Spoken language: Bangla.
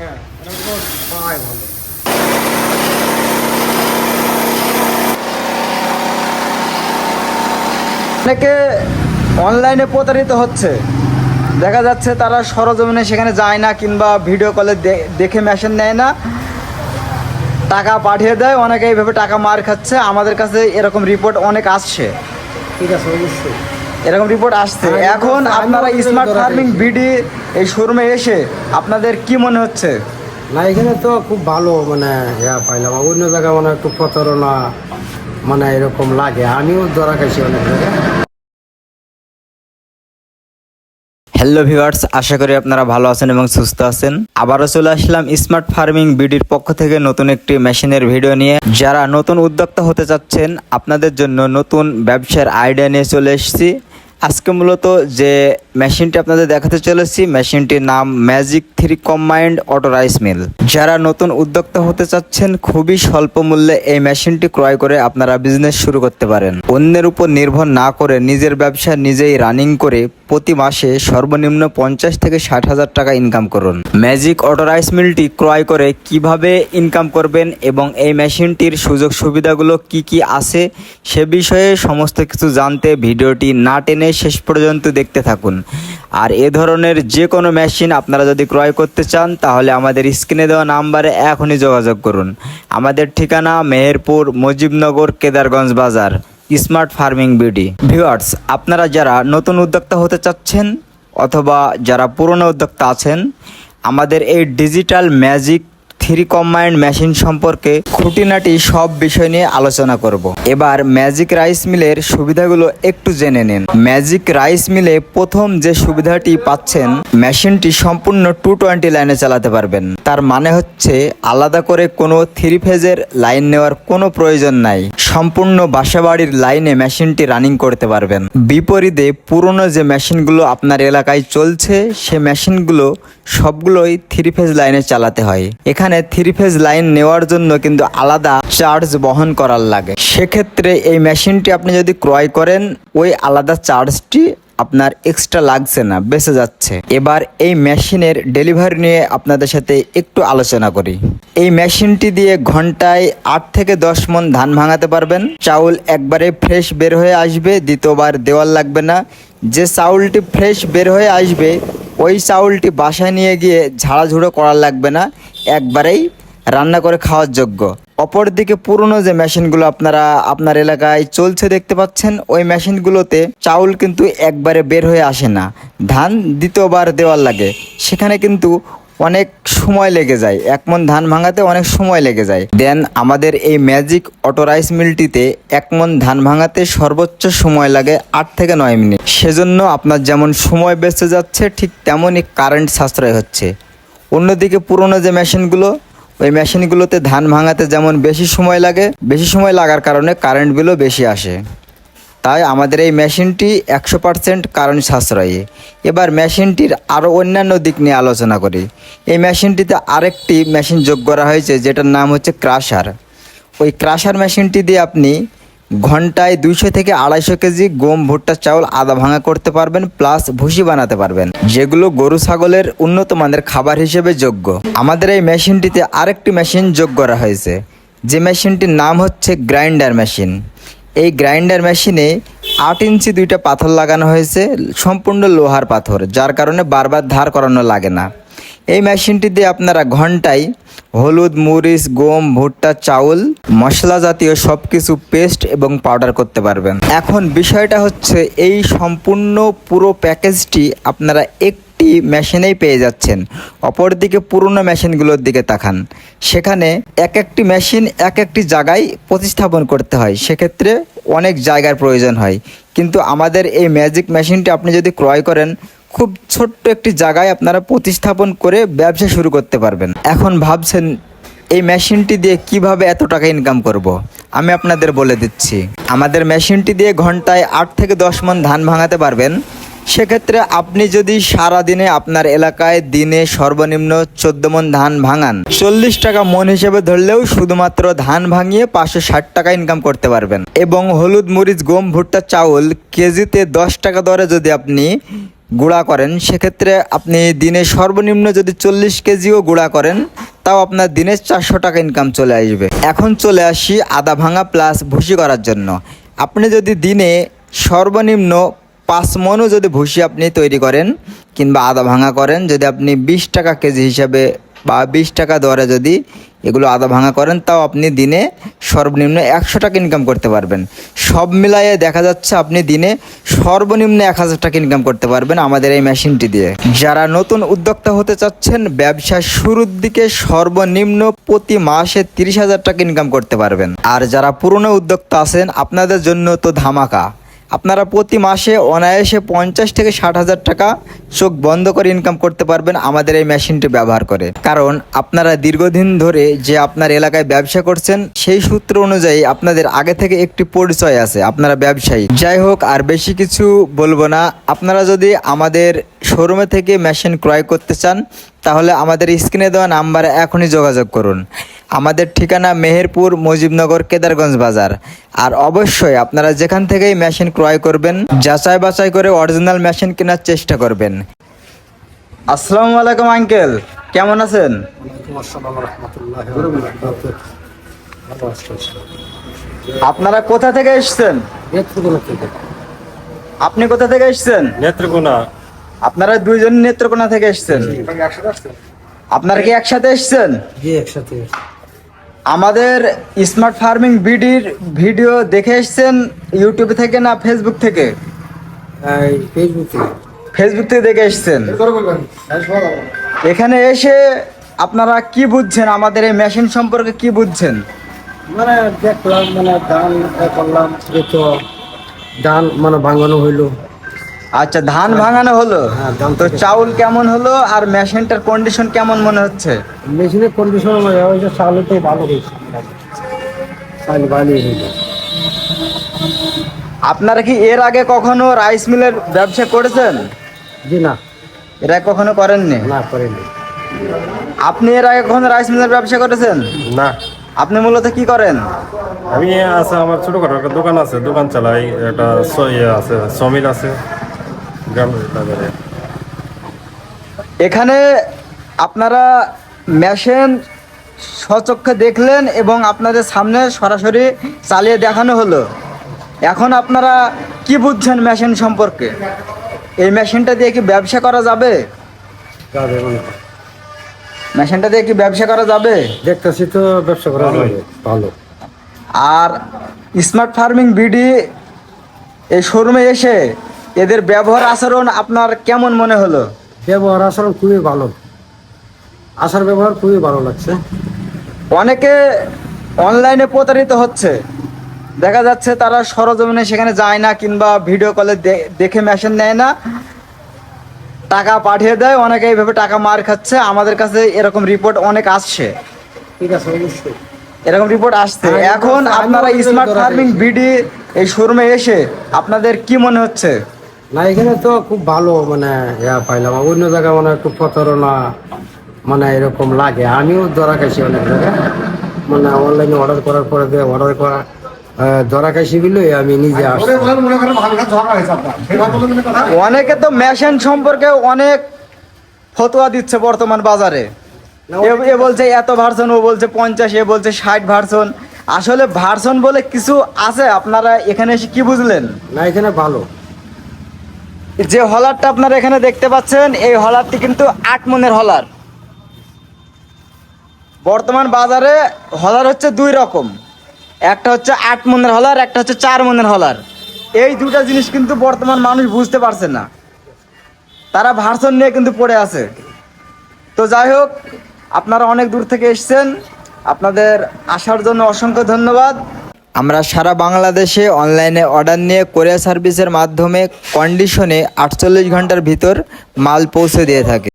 হ্যাঁ, এটা কোনো পায় ভালো। অনেকে অনলাইনে প্রতারিত হচ্ছে, দেখা যাচ্ছে তারা সরজমিনে সেখানে যায় না কিংবা ভিডিও কলে দেখে মেশিন নেয় না, টাকা পাঠিয়ে দেয়, অনেকে এইভাবে টাকা মার খাচ্ছে। আমাদের কাছে এরকম রিপোর্ট অনেক আসছে। ঠিক আছে, অবশ্যই এরকম রিপোর্ট আসছে। এখন আপনারা স্মার্ট ফার্মিং বিডি এই শোরুমে এসে আপনাদের কি মনে হচ্ছে? না, এখানে তো খুব ভালো মানে পাইলাম। অন্য জায়গায় মানে একটু প্রতারণা মানে এরকম লাগে। আমিও ধরা খাইছি অনেক জায়গায়। হ্যালো ভিউয়ার্স, আশা করি আপনারা ভালো আছেন এবং সুস্থ আছেন। আবারও চলে আসলাম স্মার্ট ফার্মিং বিডির পক্ষ থেকে নতুন একটি মেশিনের ভিডিও নিয়ে। যারা নতুন উদ্যোক্তা হতে চাচ্ছেন, আপনাদের জন্য নতুন ব্যবসার আইডিয়া নিয়ে চলে এসেছি। আজকে মূলত যে মেশিনটি আপনাদের দেখাতে চলেছি, মেশিনটির নাম magic 3 combined auto rice mill. যারা নতুন উদ্যোক্তা হতে চাচ্ছেন, খুবই স্বল্প মূল্যে এই মেশিনটি ক্রয় করে আপনারা বিজনেস শুরু করতে পারেন। অন্যের উপর নির্ভর না করে নিজের ব্যবসা নিজেই রানিং করে প্রতি মাসে সর্বনিম্ন 50 থেকে 60 হাজার টাকা ইনকাম করুন। ম্যাজিক অটো রাইস মিলটি ক্রয় করে কিভাবে ইনকাম করবেন এবং এই মেশিনটির সুযোগ সুবিধাগুলো কি কি আছে সে বিষয়ে সমস্ত কিছু জানতে ভিডিওটি না টেনে শেষ পর্যন্ত দেখতে থাকুন। আর এ ধরনের যে কোনো মেশিন আপনারা যদি ক্রয় করতে চান, তাহলে আমাদের স্ক্রিনে দেওয়া নাম্বারে এখনই যোগাযোগ করুন। আমাদের ঠিকানা মেহেরপুর, মুজিবনগর, কেদারগঞ্জ বাজার, স্মার্ট ফার্মিং বিডি। ভিউয়ার্স, আপনারা যারা নতুন উদ্যোক্তা হতে চাচ্ছেন অথবা যারা পুরনো উদ্যোক্তা আছেন, আমাদের এই ডিজিটাল ম্যাজিক 3 কম্বাইন্ড মেশিন সম্পর্কে খুঁটিনাটি সব বিষয় নিয়ে আলোচনা করব। এবার ম্যাজিক রাইস মিলের সুবিধাগুলো একটু জেনে নিন। ম্যাজিক রাইস মিলে প্রথম যে সুবিধাটি পাচ্ছেন, মেশিনটি সম্পূর্ণ 220 লাইনে চালাতে পারবেন। তার মানে হচ্ছে আলাদা করে কোনো 3 ফেজের লাইন নেওয়ার কোনো প্রয়োজন নাই। সম্পূর্ণ বাসাবাড়ির লাইনে মেশিনটি রানিং করতে পারবেন। বিপরীতে পুরনো যে মেশিনগুলো আপনার এলাকায় চলছে, সে মেশিনগুলো সবগুলোই 3 ফেজ লাইনে চালাতে হয়। এখানে 3 ফেজ লাইন নেওয়ার জন্য কিন্তু আলাদা চার্জ বহন করার লাগে। সেক্ষেত্রে এই মেশিনটি আপনি যদি ক্রয় করেন, ওই আলাদা চার্জটি আপনার এক্সট্রা লাগছে না, বেঁচে যাচ্ছে। এবার এই মেশিনের ডেলিভারি নিয়ে আপনাদের সাথে একটু আলোচনা করি। এই মেশিনটি দিয়ে ঘন্টায় 8 থেকে 10 মণ ধান ভাঙাতে পারবেন। চাউল একবারে ফ্রেশ বের হয়ে আসবে, দ্বিতীয়বার দেওয়ার লাগবে না। যে চাউলটি ফ্রেশ বের হয়ে আসবে, ওই চাউলটি বাসায় নিয়ে গিয়ে ঝাড়াঝুড়ো করার লাগবে না, একবারেই রান্না করে খাওয়ার যোগ্য। অপরদিকে পুরনো যে মেশিনগুলো আপনারা আপনার এলাকায় চলছে দেখতে পাচ্ছেন, ওই মেশিনগুলোতে চাউল কিন্তু একবারে বের হয়ে আসে না, ধান দ্বিতীয়বার দেওয়ার লাগে। সেখানে কিন্তু অনেক সময় লেগে যায়, 1 মণ ধান ভাঙাতে অনেক সময় লেগে যায়। দেন আমাদের এই ম্যাজিক অটো রাইস মিলটিতে 1 মণ ধান ভাঙাতে সর্বোচ্চ সময় লাগে 8 থেকে 9 মিনিট। সেজন্য আপনার যেমন সময় বেঁচে যাচ্ছে, ঠিক তেমনই কারেন্ট সাশ্রয় হচ্ছে। অন্যদিকে পুরনো যে মেশিনগুলো, ওই মেশিনগুলোতে ধান ভাঙাতে যেমন বেশি সময় লাগে, বেশি সময় লাগার কারণে কারেন্ট বিলও বেশি আসে। তাই আমাদের এই মেশিনটি 100% কারেন্ট সাশ্রয়ী। এবার মেশিনটির আরও অন্যান্য দিক নিয়ে আলোচনা করি। এই মেশিনটিতে আরেকটি মেশিন যোগ করা হয়েছে, যেটার নাম হচ্ছে ক্রাশার। ওই ক্রাশার মেশিনটি দিয়ে আপনি ঘন্টায় 200 থেকে 250 কেজি গম, ভুট্টা, চাউল আদা ভাঙা করতে পারবেন, প্লাস ভুসি বানাতে পারবেন, যেগুলো গরু ছাগলের উন্নত মানের খাবার হিসেবে যোগ্য। আমাদের এই মেশিনটিতে আরেকটি মেশিন যোগ করা হয়েছে, যে মেশিনটির নাম হচ্ছে গ্রাইন্ডার মেশিন। এই গ্রাইন্ডার মেশিনে 8 ইঞ্চি 2টা পাথর লাগানো হয়েছে, সম্পূর্ণ লোহার পাথর, যার কারণে বারবার ধার করানো লাগে না। এই মেশিনটি দিয়ে আপনারা ঘন্টায় হলুদ, মরিচ, গম, ভুট্টা, চাউল, মশলা জাতীয় সব কিছু পেস্ট এবং পাউডার করতে পারবেন। এখন বিষয়টা হচ্ছে, এই সম্পূর্ণ পুরো প্যাকেজটি আপনারা একটি মেশিনেই পেয়ে যাচ্ছেন। অপরদিকে পুরনো মেশিনগুলোর দিকে তাকান, সেখানে এক একটি মেশিন এক একটি জায়গায় প্রতিস্থাপন করতে হয়, সেক্ষেত্রে অনেক জায়গার প্রয়োজন হয়। কিন্তু আমাদের এই ম্যাজিক মেশিনটি আপনি যদি ক্রয় করেন, খুব ছোট্ট একটি জায়গায় আপনারা প্রতিস্থাপন করে ব্যবসা শুরু করতে পারবেন। এখন ভাবছেন এই মেশিনটি দিয়ে কিভাবে এত টাকা ইনকাম করব। আমি আপনাদের বলে দিচ্ছি। আমাদের মেশিনটি দিয়ে ঘন্টায় 8 থেকে 10 মণ ধান ভাঙাতে পারবেন। সেক্ষেত্রে আপনি যদি সারা দিনে আপনার এলাকায় দিনে সর্বনিম্ন 14 মণ ধান ভাঙান, 40 টাকা মণ হিসেবে ধরলেও শুধুমাত্র ধান ভাঙিয়ে 560 টাকা ইনকাম করতে পারবেন। এবং হলুদ, মরিচ, গম, ভুট্টা, চাউল কেজিতে 10 টাকা দরে যদি আপনি গুঁড়া করেন, সেক্ষেত্রে আপনি দিনে সর্বনিম্ন যদি 40 কেজিও গুঁড়া করেন, তাও আপনার দিনে 400 টাকা ইনকাম চলে আসবে। এখন চলে আসি আদা ভাঙা প্লাস ভুসি করার জন্য। আপনি যদি দিনে সর্বনিম্ন 5 মনও যদি ভুসি আপনি তৈরি করেন কিংবা আদা ভাঙা করেন, যদি আপনি 20 টাকা কেজি হিসাবে বা 20 টাকা দরে যদি এগুলো আদা ভাঙা করেন, তাও আপনি দিনে সর্বনিম্ন 100 টাকা ইনকাম করতে পারবেন। সব মিলাইয়ে দেখা যাচ্ছে আপনি দিনে সর্বনিম্ন 1000 টাকা ইনকাম করতে পারবেন আমাদের এই মেশিনটি দিয়ে। যারা নতুন উদ্যোক্তা হতে চাচ্ছেন, ব্যবসার শুরুর দিকে সর্বনিম্ন প্রতি মাসে 30,000 টাকা ইনকাম করতে পারবেন। আর যারা পুরনো উদ্যোক্তা আছেন, আপনাদের জন্য তো ধামাকা। আপনারা প্রতি মাসে অনায়াসে 50 থেকে 60,000 টাকা চোখ বন্ধ করে ইনকাম করতে পারবেন আমাদের এই মেশিনটি ব্যবহার করে। কারণ আপনারা দীর্ঘদিন ধরে যে আপনার এলাকায় ব্যবসা করছেন, সেই সূত্র অনুযায়ী আপনাদের আগে থেকে একটি পরিচয় আছে, আপনারা ব্যবসায়ী। যাই হোক, আর বেশি কিছু বলবো না। আপনারা যদি আমাদের শোরুমে থেকে মেশিন ক্রয় করতে চান, তাহলে আমাদের স্ক্রিনে দেওয়া নাম্বারে এখনই যোগাযোগ করুন। আমাদের ঠিকানা মেহেরপুর, মুজিবনগর, কেদারগঞ্জ বাজার। আর অবশ্যই আপনারা যেখান থেকেই মেশিন ক্রয় করবেন, যাচাই বাছাই করে অরিজিনাল মেশিন কেনার চেষ্টা করবেন। আসসালামু আলাইকুম আঙ্কেল, কেমন আছেন? আপনারা কোথা থেকে এসেছেন? আপনি কোথা থেকে এসেছেন? নেত্রকোনা। আপনারা দুইজন নেত্রকোনা থেকে এসেছেন। আপনারা কি একসাথে এসেছেন? জি, একসাথে। আমাদের স্মার্ট ফার্মিং বিডির ভিডিও দেখে এসেছেন ইউটিউব থেকে না ফেসবুক থেকে? ফেসবুক থেকে দেখে এসেছেন। এখানে এসে আপনারা কি বুঝছেন, আমাদের এই মেশিন সম্পর্কে কি বুঝছেন? মানে দেখলাম, মানে ধান করলাম, তো ধান মানে ভাঙানো হইলো। আচ্ছা, ধান ভাঙানো হলো। হ্যাঁ, ধান তো থেকে। চাউল কেমন হলো আর মেশিনটার কন্ডিশন কেমন মনে হচ্ছে? মেশিনের কন্ডিশন হয়েছে, চাউলে তো ভালো হয়েছে, চাল ভালোই হইলো। আপনারা কি এর আগে কখনো রাইস মিলের ব্যবসা করেছেন? জি না, এর আগে কখনো করেননি? না করিনি। আপনি এর আগে কখনো রাইস মিলের ব্যবসা করেছেন? না, আপনি মূলত কি করেন? আমি আছে, আমার ছোটখাটো একটা দোকান আছে, দোকান চালাই। একটা আছে, সমিল আছে গ্রামের বাজারে। এখানে আপনারা মেশিন স্বচক্ষে দেখলেন এবং আপনাদের সামনে সরাসরি চালিয়ে দেখানো হলো। এখন আপনারা কি বুঝছেন মেশিন সম্পর্কে? এই মেশিনটা দিয়ে কি ব্যবসা করা যাবে? যাবে মনে হয়। মেশিনটা দিয়ে কি ব্যবসা করা যাবে? দেখতেছি তো ব্যবসা করা যাবে, ভালো। আর স্মার্ট ফার্মিং বিডি এই শোরুমে এসে এদের ব্যবহার আচরণ আপনার কেমন মনে হলো? ব্যবহার আচরণ খুবই ভালো, আচার ব্যবহার খুবই ভালো লাগছে। অনেকে অনলাইনে প্রতারিত হচ্ছে, দেখা যাচ্ছে তারা সরজমিনে সেখানে যায় না কিংবা ভিডিও কলে দেখে মেশিন নেয় না, টাকা পাঠিয়ে দেয়। অনেকে এইভাবে টাকা মার খাচ্ছে। আমাদের কাছে এরকম রিপোর্ট অনেক আসছে, ঠিক আছে, অবশ্যই। এরকম রিপোর্ট আসছে। আমি এখন বলছি, আপনারা আমিও স্মার্ট ধরা ফার্মিং খেয়েছি। বিডি এই শোরুমে এসে আপনাদের কি মনে হচ্ছে? না, এখানে তো খুব ভালো মানে পাইলাম। অন্য জায়গায় মানে একটু প্রতারণা মানে এরকম লাগে। আমিও ধরা খাইছি অনেক জায়গায়, মানে অনলাইনে অর্ডার করার পরে অর্ডার করা ধরা খাইছি বলে আমি নিজে আসছি। অনেকে তো মেশিন সম্পর্কে অনেক ফতোয়া দিচ্ছে বর্তমান বাজারে। এ বলছে এত ভার্সন, ও বলছে 50, এ বলছে 60 ভার্সন। আসলে ভার্সন বলে কিছু আছে? আপনারা এখানে এসে কি বুঝলেন? না, এখানে ভালো। যে হলারটা আপনারা এখানে দেখতে পাচ্ছেন, এই হলারটি কিন্তু 8 মনের হলার। বর্তমান বাজারে হলার হচ্ছে দুই রকম, একটা হচ্ছে 8 মনের হলার, একটা হচ্ছে 4 মনের হলার। এই দুটা জিনিস কিন্তু বর্তমান মানুষ বুঝতে পারছে না, তারা ভার্সন নিয়ে কিন্তু পড়ে আছে। তো যাই হোক, আপনারা অনেক দূর থেকে এসেছেন, আপনাদের আসার জন্য অসংখ্য ধন্যবাদ। আমরা সারা বাংলাদেশে অনলাইনে অর্ডার নিয়ে কোরিয়ার সার্ভিসের মাধ্যমে কন্ডিশনে 48 ঘন্টার ভিতর মাল পৌঁছে দিয়ে থাকি।